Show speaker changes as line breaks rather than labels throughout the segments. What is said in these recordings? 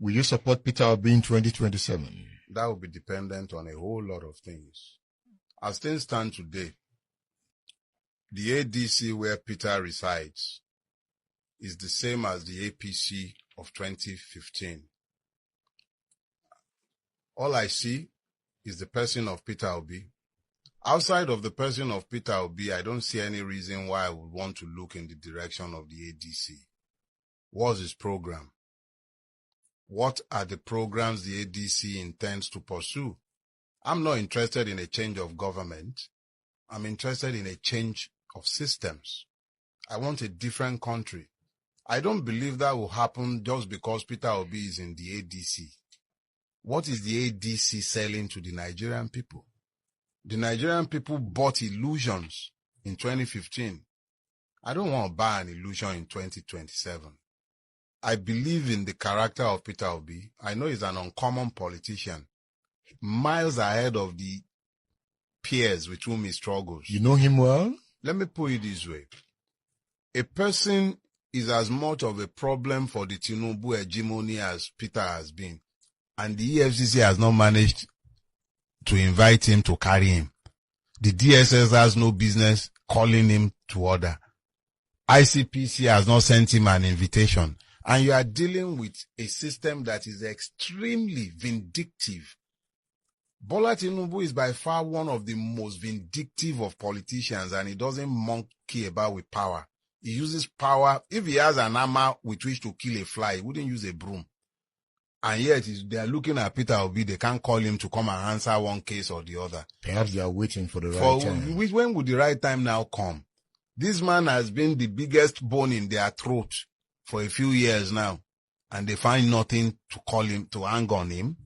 Will you support Peter Obi in 2027?
That will be dependent on a whole lot of things. As things stand today, the ADC where Peter resides is the same as the APC of 2015. All I see is the person of Peter Obi. Outside of the person of Peter Obi, I don't see any reason why I would want to look in the direction of the ADC. What's his program? What are the programs the ADC intends to pursue? I'm not interested in a change of government. I'm interested in a change of systems. I want a different country. I don't believe that will happen just because Peter Obi is in the ADC. What is the ADC selling to the Nigerian people? The Nigerian people bought illusions in 2015. I don't want to buy an illusion in 2027. I believe in the character of Peter Obi. I know he's an uncommon politician, miles ahead of the peers with whom he struggles.
You know him well?
Let me put it this way. A person is as much of a problem for the Tinubu hegemony as Peter has been. And the EFCC has not managed to invite him to carry him. The DSS has no business calling him to order. ICPC has not sent him an invitation. And you are dealing with a system that is extremely vindictive. Bola Tinubu is by far one of the most vindictive of politicians, and he doesn't monkey about with power. He uses power. If he has an hammer with which to kill a fly, he wouldn't use a broom. And yet they are looking at Peter Obi. They can't call him to come and answer one case or the other.
Perhaps they are waiting for the right time.
When would the right time now come? This man has been the biggest bone in their throat for a few years now, and they find nothing to call him, to hang on him.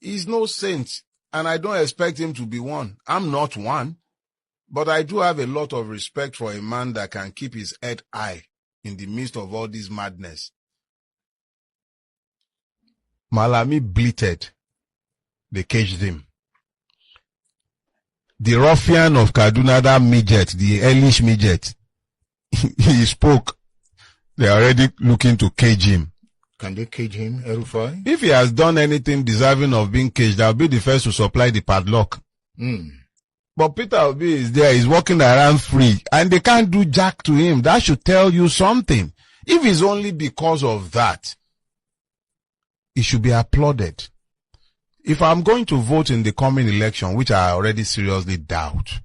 He's no saint, and I don't expect him to be one. I'm not one, but I do have a lot of respect for a man that can keep his head high in the midst of all this madness. Malami bleated. They caged him. The ruffian of Kaduna, that midget, the hellish midget, he spoke. They are already looking to cage him.
Can they cage him, El-Rufai?
If he has done anything deserving of being caged, I'll be the first to supply the padlock. But Peter Obi is there, he's walking around free, and they can't do jack to him. That should tell you something. If it's only because of that, it should be applauded. If I'm going to vote in the coming election, which I already seriously doubt,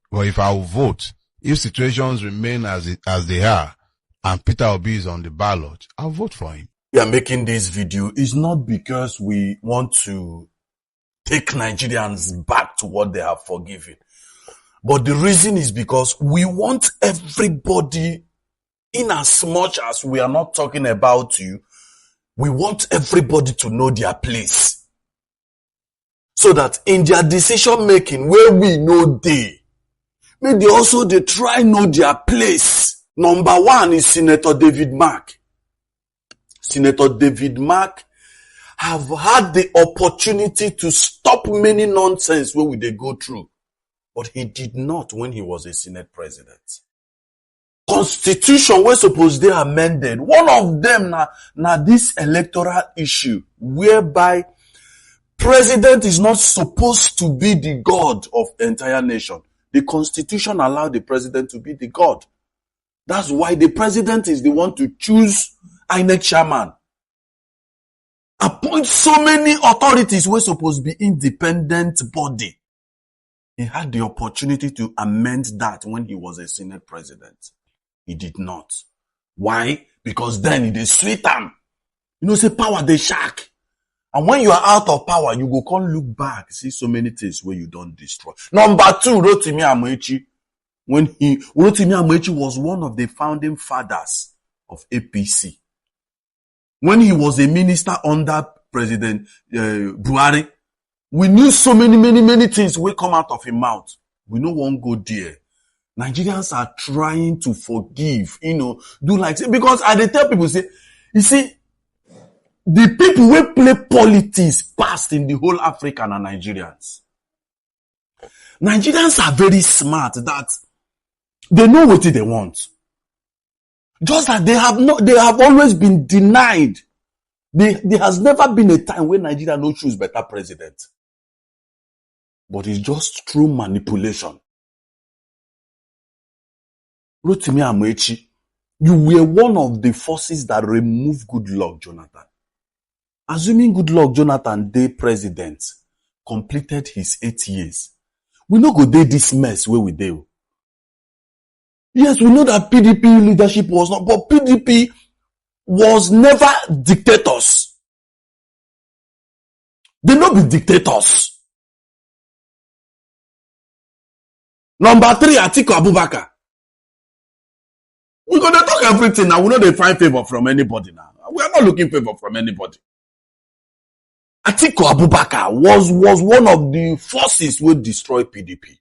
but if I will vote, if situations remain as they are, and Peter Obi is on the ballot, I'll vote for him.
We are making this video is not because we want to take Nigerians back to what they have forgiven. But the reason is because we want everybody, in as much as we are not talking about you, we want everybody to know their place. So that in their decision making, where we know they try know their place. Number one is Senator David Mark. Senator David Mark have had the opportunity to stop many nonsense where they go through. But he did not when he was a Senate president. Constitution was supposed to be amended. One of them na this electoral issue whereby president is not supposed to be the god of the entire nation. The constitution allowed the president to be the god. That's why the president is the one to choose INEC chairman. Appoint so many authorities were supposed to be independent body. He had the opportunity to amend that when he was a Senate president. He did not. Why? Because then it is sweet am. Say power they shark. And when you are out of power, you go come look back, see so many things where you don't destroy. Number two, Rotimi Amaechi. Rotimi Amaechi was one of the founding fathers of APC. When he was a minister under President Buhari, we knew so many things will come out of his mouth. We no one go there. Nigerians are trying to forgive, do like, because I tell people, say, you see, the people who play politics past in the whole Africa are Nigerians. Nigerians are very smart that they know what they want. Just that they have always been denied There has never been a time when Nigeria no choose better president. But it's just through manipulation. Rotimi Amaechi, you were one of the forces that removed Goodluck Jonathan. Assuming Goodluck Jonathan, the president, completed his 8 years, we no go dey this mess where we dey. Yes, we know that PDP leadership was not, but PDP was never dictators. They no be dictators. Number 3, Atiku Abubakar. We're going to talk everything now. We know they find favor from anybody now. We are not looking favor from anybody. Atiku Abubakar was one of the forces who destroyed PDP.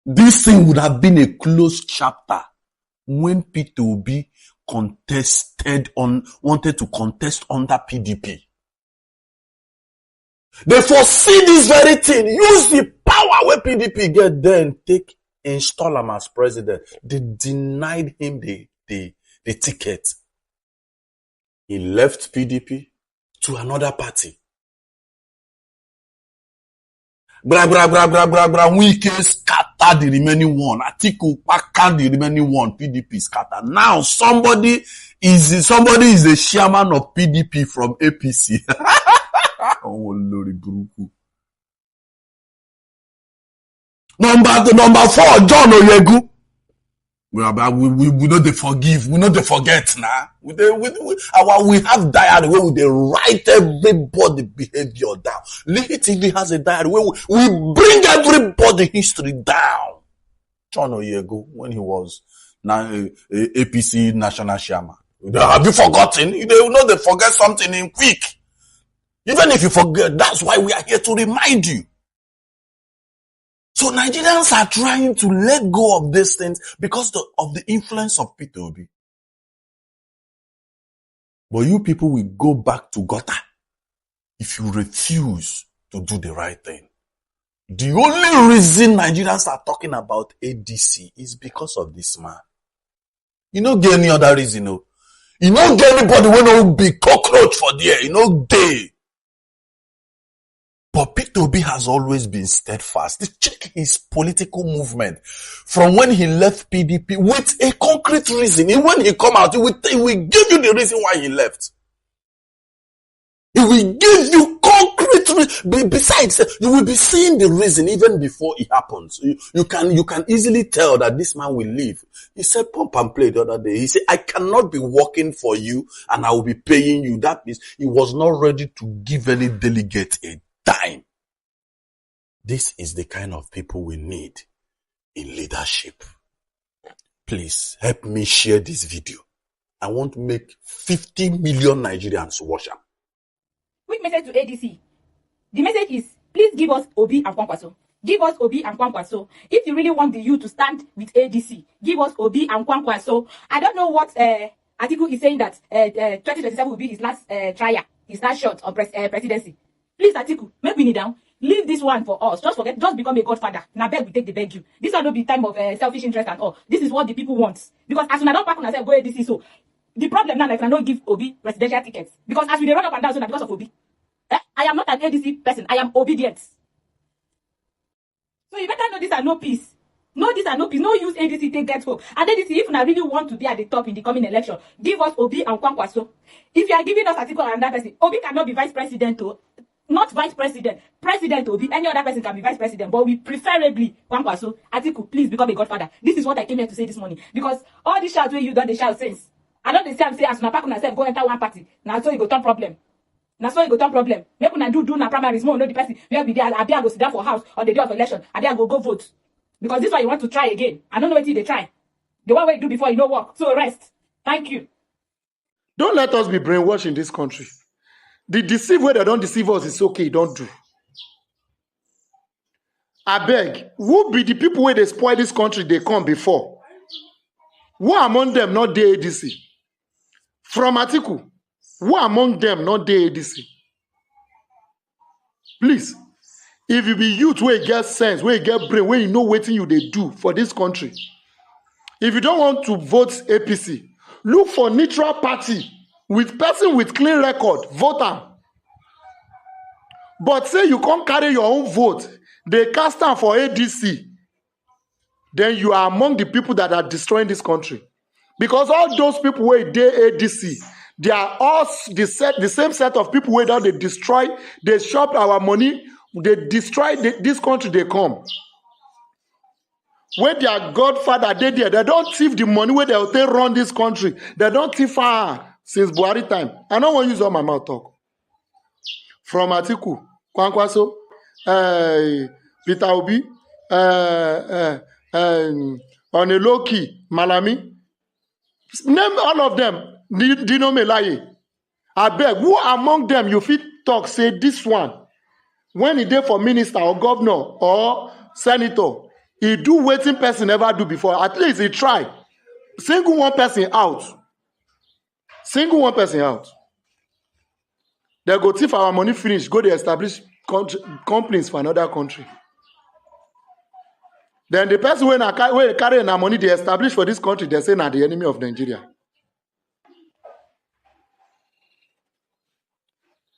This thing would have been a closed chapter when P2B wanted to contest under PDP. They foresee this very thing, use the power where PDP get then take install him as president. They denied him the ticket. He left PDP to another party. Wike scatter the remaining one. Atiku pack the remaining one. PDP scatter. Now somebody is the chairman of PDP from APC. Oh, Lord, Buruku. Number 4, John Oyegu. We know they forgive. We know they forget now. We have diary where they write everybody behavior down. Lily TV has a diary where we bring everybody history down. John Oyegu, when he was APC national chairman. Have you forgotten? You know they forget something in quick. Even if you forget, that's why we are here to remind you. So Nigerians are trying to let go of these things because of the influence of P2B. But you people will go back to gutter if you refuse to do the right thing. The only reason Nigerians are talking about ADC is because of this man. You don't get any other reason. No. You don't get anybody who will be cockroach for there. You know they. But P2B has always been steadfast. Check his political movement from when he left PDP with a concrete reason. And when he come out, he will give you the reason why he left. He will give you concrete reason. Besides, you will be seeing the reason even before it happens. You can easily tell that this man will leave. He said, pump and play the other day. He said, I cannot be working for you and I will be paying you. That means he was not ready to give any delegate a dime. This is the kind of people we need in leadership. Please help me share this video. I want to make 50 million Nigerians watch them.
Quick message to ADC. The message is, please give us Obi and Kwankwaso. Give us Obi and Kwankwaso. If you really want the youth to stand with ADC, give us Obi and Kwankwaso. I don't know what Atiku is saying that 2027 will be his last trial, his last shot of presidency. Please, Atiku, make me kneel down. Leave this one for us. Just become a godfather. Now beg, we take the beg you. This will not be time of selfish interest at all. This is what the people want. Because as soon as I don't pack on myself, go ADC, so the problem now, I cannot give Obi presidential tickets. Because as we run up and down, so that because of Obi. I am not an ADC person. I am obedient. So you better know this and no peace. No this and no peace. No use ADC to get hope. And ADC, if you really want to be at the top in the coming election, give us Obi and Kwankwaso. If you are giving us Atiku and another person, Obi cannot be vice president too. Not vice president. President Obi. Any other person can be vice president. But we preferably Kwankwaso. Atiku, please become a godfather. This is what I came here to say this morning. Because all these shouts where you done the shout since. I don't say as una pack una self go enter one party. Now so you go turn problem. Now so you go turn problem. Make una do na primaries more know the person. Where be there, I go sit down for house on the day of election. I go vote. Because this one you want to try again. I don't know what they try. The one way you do before you know work. So rest. Thank you.
Don't let us be brainwashed in this country. The deceive where they don't deceive us is okay, don't do. I beg, who be the people where they spoil this country they come before? Who among them not the ADC? From Atiku, who among them not the ADC? Please, if you be youth where you get sense, where you get brain, where you know what you they do for this country. If you don't want to vote APC, look for neutral party with person with clean record, vote am. But say you can't carry your own vote, they cast am for ADC, then you are among the people that are destroying this country. Because all those people who dey ADC, they are all the same set of people where they destroy, they shop our money, they destroy this country, they come. Where their godfather they there, they don't thief the money where they run this country. They don't thief since Buhari time. I don't want to use all my mouth talk. From Atiku, Kwankwaso, Peter Obi, on a low key, Malami. Name all of them. Dino Melaye. I beg, who among them you fit talk, say this one, when he did for minister or governor or senator, he do waiting person never do before. At least he try. Single one person out. Single one person out. They go thief our money finish, go to establish companies for another country. Then the person when carry our money they establish for this country, they say now the enemy of Nigeria.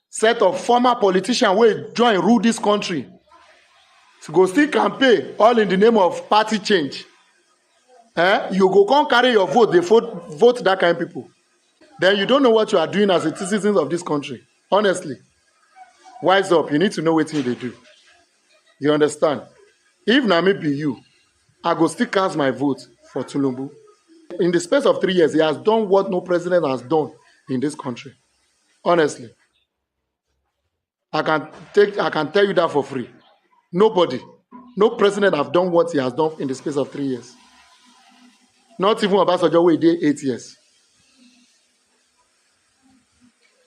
Set of former politicians will join rule this country. So go still campaign all in the name of party change. You go come carry your vote, they vote that kind of people. Then you don't know what you are doing as a citizen of this country. Honestly. Wise up. You need to know what they do. You understand? If Nami be you, I go still cast my vote for Tulumbu. In the space of 3 years, he has done what no president has done in this country. Honestly. I can tell you that for free. Nobody, no president have done what he has done in the space of 3 years. Not even Obasanjo wey dey 8 years.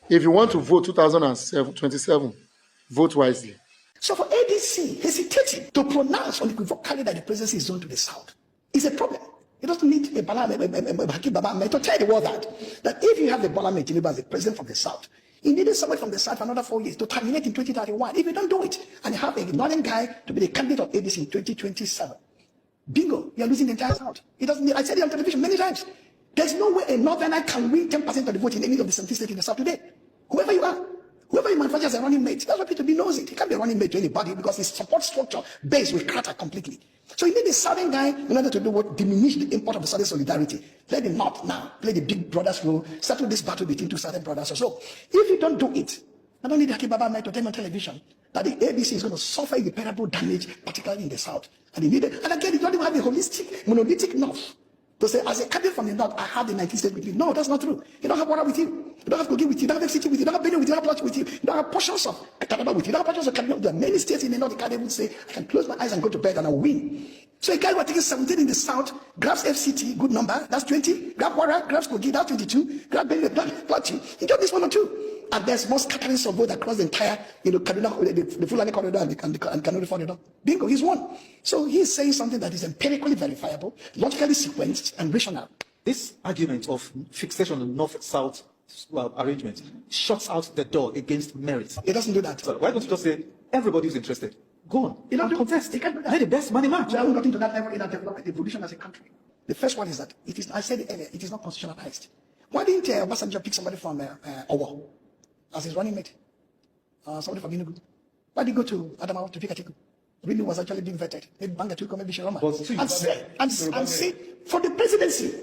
If you want to vote 2027, vote wisely.
So for ADC hesitating to pronounce unequivocally that the presidency is zoned to the south is a problem. It doesn't need a Hakim Baba to tell the world that if you have the Bola Tinubu as the president from the south, he needed someone from the south for another 4 years to terminate in 2031. If you don't do it, and you have a northern guy to be the candidate of ADC in 2027, bingo, you're losing the entire south. It doesn't need, I said it on television many times. There's no way a northerner can win 10% of the vote in any of the 17 states in the south today. Whoever you are, whoever you manufacture as a running mate, that's why Peter B knows it. He can't be a running mate to anybody because his support structure base will crater completely. So you need a southern guy in order to do what? Diminish the import of the southern solidarity. Let the north now play the big brothers role, settle this battle between two southern brothers or so. If you don't do it, I don't need Hakim Baba to tell me on television that the ABC is going to suffer irreparable damage, particularly in the south. And again, you don't even have a holistic, monolithic north. To say, as a candidate from the north, I have the 19 states with you. No, that's not true. You don't have water with you. You don't have Kogi with you. You don't have FCT with you. You don't have Benue with you. You don't have Plateau with you. You don't have portions of Canada with you. You don't have portions of Canada. There are many states in the north. You can't even say, I can close my eyes and go to bed and I'll win. So a guy who are taking 17 in the south, grabs FCT, good number, that's 20. Grab water, grabs Kogi, that's 22. Grab Benue, Plateau. He got this one or two. And there's more scattering of vote across the entire, Kaduna, the Fulani corridor and Kanuri corridor. Bingo, he's won. So he's saying something that is empirically verifiable, logically sequenced, and rational.
This argument of fixation on north-south arrangement shuts out the door against merit.
It doesn't do that.
So why don't you just say, everybody who's interested, go on, contest.
They can't do that.
Let the best money match.
We haven't gotten to that level in our development evolution as a country. The first one is that, I said it earlier, it is not constitutionalized. Why didn't Obasanjo pick somebody from Owo as his running mate? Somebody from Enugu. Why did he go to Adamawa to pick Atiku? Really was actually being vetted. Maybe Banga Atiku, maybe Shiroma. And say, for the presidency,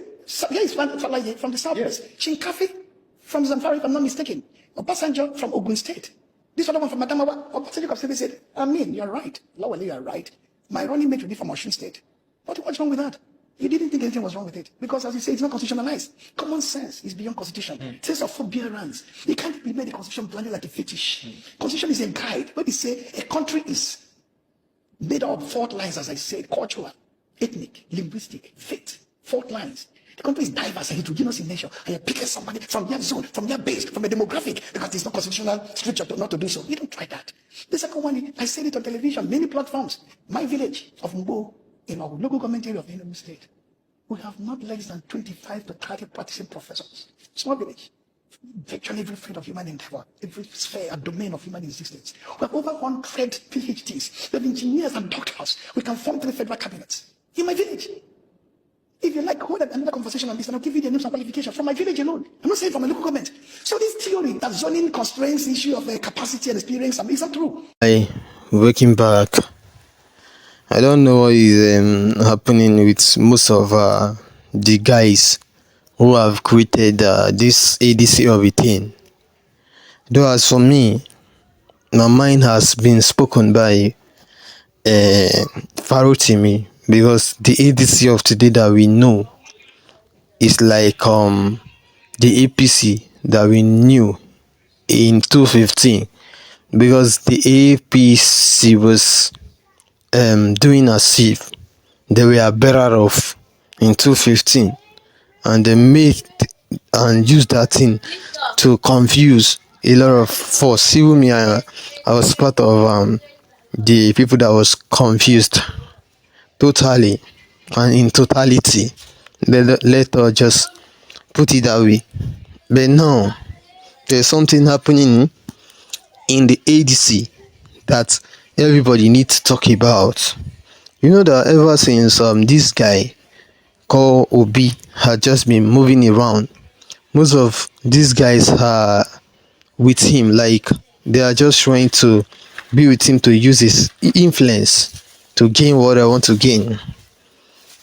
yes, from the southwest. Shinkafi from Zamfara, if I'm not mistaken. Obasanjo from Ogun State. This other one from Adamawa. Obasanjo said, you're right. Lawally, you're right. My running mate will be from Osun State. What's wrong with that? He didn't think anything was wrong with it. Because as you say, it's not constitutionalized. Common sense is beyond constitution. Sense of forbearance. It can't be made a constitution blinded like a fetish. Constitution is a guide. When we say a country is made up of fault lines, as I said, cultural, ethnic, linguistic, faith, fault lines. The country is diverse and heterogeneous in nature. And you're picking somebody from their zone, from their base, from a demographic, because it's not constitutional structure not to do so. You don't try that. The second one, I said it on television, many platforms. My village of Mbo, in our local government area of Enugu State, we have not less than 25 to 30 practicing professors. Small village. Virtually every field of human endeavor, every sphere and domain of human existence. We have over 100 PhDs. We have engineers and doctors. We can form 3 federal cabinets in my village. If you like, hold another conversation on this, and I'll give you the names and qualifications from my village alone. I'm not saying from a local government. So this theory that zoning constraints the issue of capacity and experience, it's not true.
Hi, welcome back. I don't know what is happening with most of the guys who have created this ADC of a thing. Though as for me, my mind has been spoken by Farotimi, because the ADC of today that we know is like the APC that we knew in 2015, because the APC was doing as if they were better off in 2015, and they made and used that thing to confuse a lot of force. Even me, I was part of the people that was confused totally and in totality. Let us just put it that way. But now there's something happening in the ADC that everybody needs to talk about. You know that ever since this guy called Obi had just been moving around, most of these guys are with him, like they are just trying to be with him to use his influence to gain what I want to gain.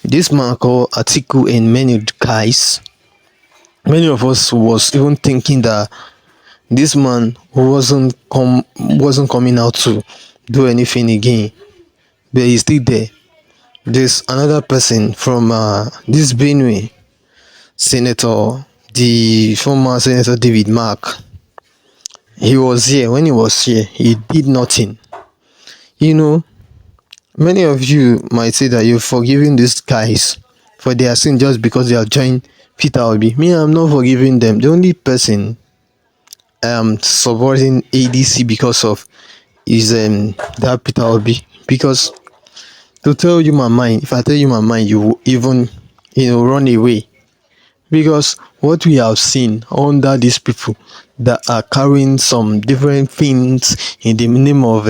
This man called Atiku and many guys, many of us was even thinking that this man wasn't coming out to do anything again, but he's still there. There's another person from this Benue senator, the former Senator David Mark. He was here. When he was here, he did nothing. You know, many of you might say that you're forgiving these guys for their sin just because they have joined Peter Obi. Me, I'm not forgiving them. The only person supporting ADC because of is that Peter Obi. Because to tell you my mind, if I tell you my mind, you will even run away. Because what we have seen under these people that are carrying some different things in the name of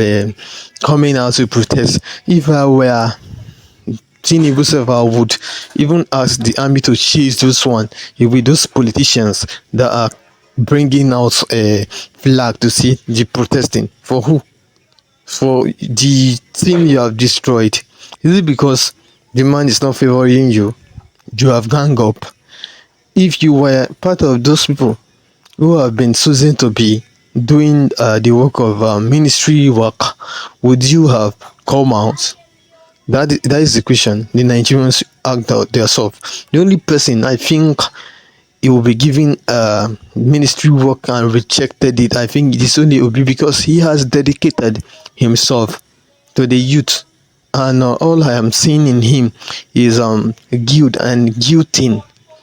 coming out to protest, if I were Tinubu self, I would even ask the army to chase those one. It will be those politicians that are bringing out a flag to see the protesting. For who? For the thing you have destroyed. Is it because the man is not favoring you? You have gang up. If you were part of those people who have been chosen to be doing the work of ministry work, would you have come out? That is the question the Nigerians asked out themselves. The only person I think he will be giving ministry work and rejected it, I think it is only Obi, because he has dedicated himself to the youth, and all I am seeing in him is guilt and guilting,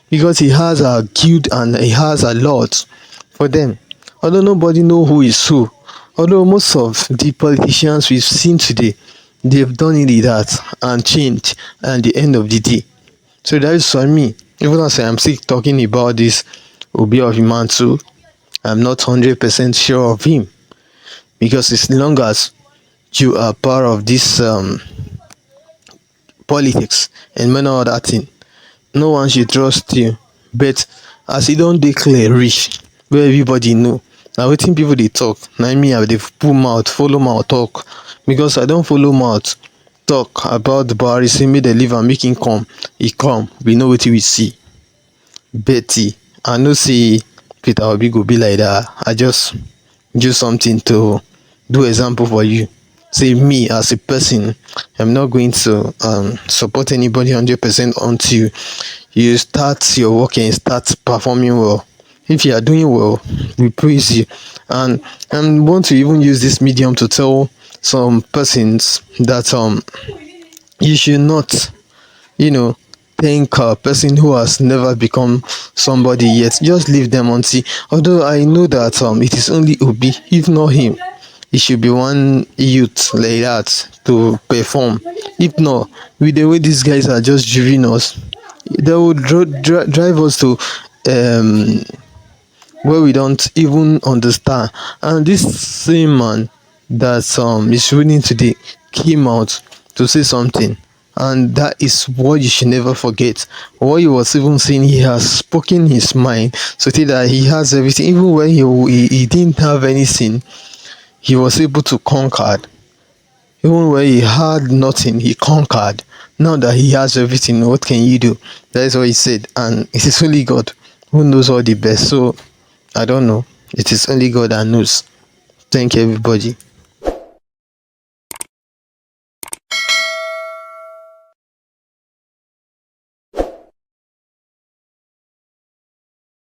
because he has a guilt and he has a lot for them. Although nobody know who is who, although most of the politicians we've seen today, they've done it that and changed at the end of the day. So that is for me. Even as I am still talking about this Obi of Iman too, I'm not 100% sure of him, because as long as you are part of this politics and many other thing, no one should trust you. But as you don't declare rich, where everybody know, now wetin people they talk, now me I dey put mouth, follow mouth talk, because I don't follow mouth talk about the Buhari, say make dem leave am make him come, he come, we know wetin we see. Betty, I know see Peter Obi go be like that. I just do something to do example for you. Say me as a person, I'm not going to support anybody 100% until you start your work and start performing well. If you are doing well, we praise you, and want to even use this medium to tell some persons that you should not, thank a person who has never become somebody yet. Just leave them until. Although I know that it is only Obi, if not him, it should be one youth like that to perform. If not, with the way these guys are just driving us, they will drive us to where we don't even understand. And this same man that is ruling today came out to say something. And that is what you should never forget. What he was even saying, he has spoken his mind, so that he has everything. Even when he didn't have anything, he was able to conquer. Even when he had nothing, he conquered. Now that he has everything, what can you do? That is what he said. And it is only God who knows all the best. So I don't know. It is only God that knows. Thank you, everybody.